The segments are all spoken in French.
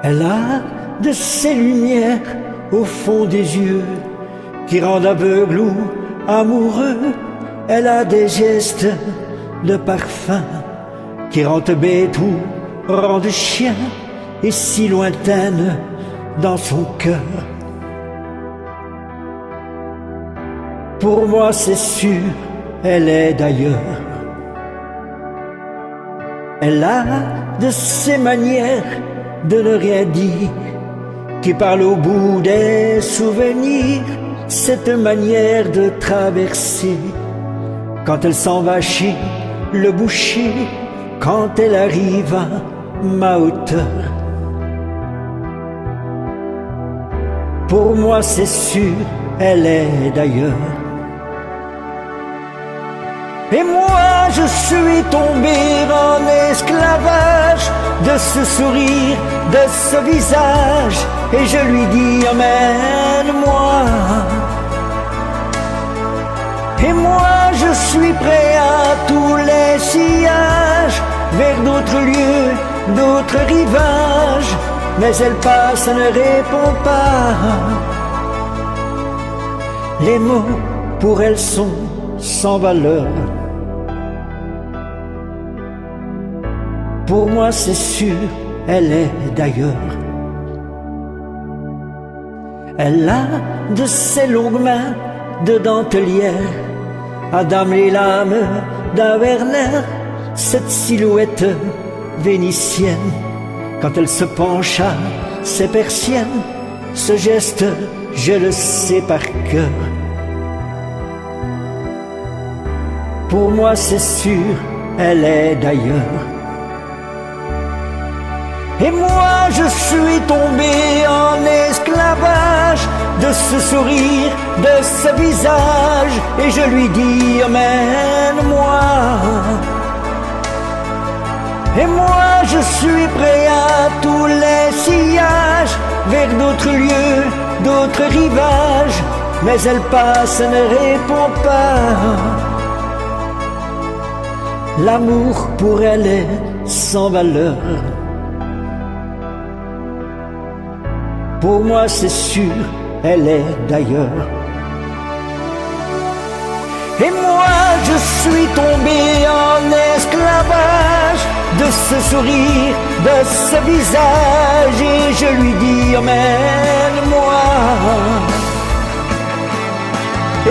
Elle a de ces lumières au fond des yeux qui rendent aveugle ou amoureux. Elle a des gestes de parfum qui rendent bête ou rendent chien, et si lointaine dans son cœur. Pour moi c'est sûr, elle est d'ailleurs. Elle a de ces manières de ne rien dire qui parle au bout des souvenirs, cette manière de traverser quand elle s'en va chez le boucher, quand elle arrive à ma hauteur. Pour moi c'est sûr, elle est d'ailleurs. Et moi je suis tombé en esclavage de ce sourire, de ce visage, et je lui dis emmène-moi. Et moi je suis prêt à tous les sillages, vers d'autres lieux, d'autres rivages, mais elle passe, elle ne répond pas. Les mots pour elle sont sans valeur. Pour moi c'est sûr, elle est d'ailleurs. Elle a de ces longues mains de dentelière à damer l'âme d'un Werner, cette silhouette vénitienne quand elle se penche à ses persiennes, ce geste je le sais par cœur. Pour moi c'est sûr, elle est d'ailleurs. Et moi je suis tombé en esclavage de ce sourire, de ce visage, et je lui dis emmène-moi. Et moi je suis prêt à tous les sillages, vers d'autres lieux, d'autres rivages, mais elle passe, ne répond pas. L'amour pour elle est sans valeur. Pour moi c'est sûr, elle est d'ailleurs. Et moi je suis tombé en esclavage de ce sourire, de ce visage, et je lui dis emmène-moi.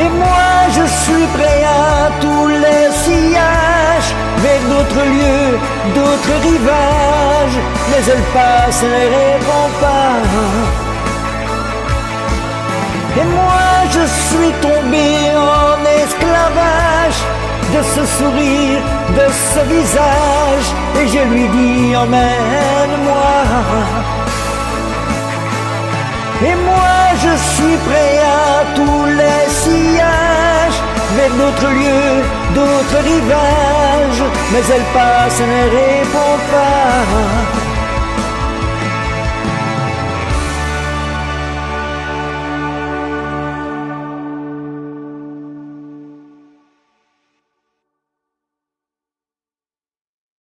Et moi je suis prêt à tous les sillages, vers d'autres lieux, d'autres rivages, mais elle passe, ne répond pas. Et moi je suis tombé en esclavage de ce sourire, de ce visage, et je lui dis emmène-moi. Et moi je suis prêt à tous les sillages, vers d'autres lieux, d'autres rivages, mais elle passe, ne répond pas.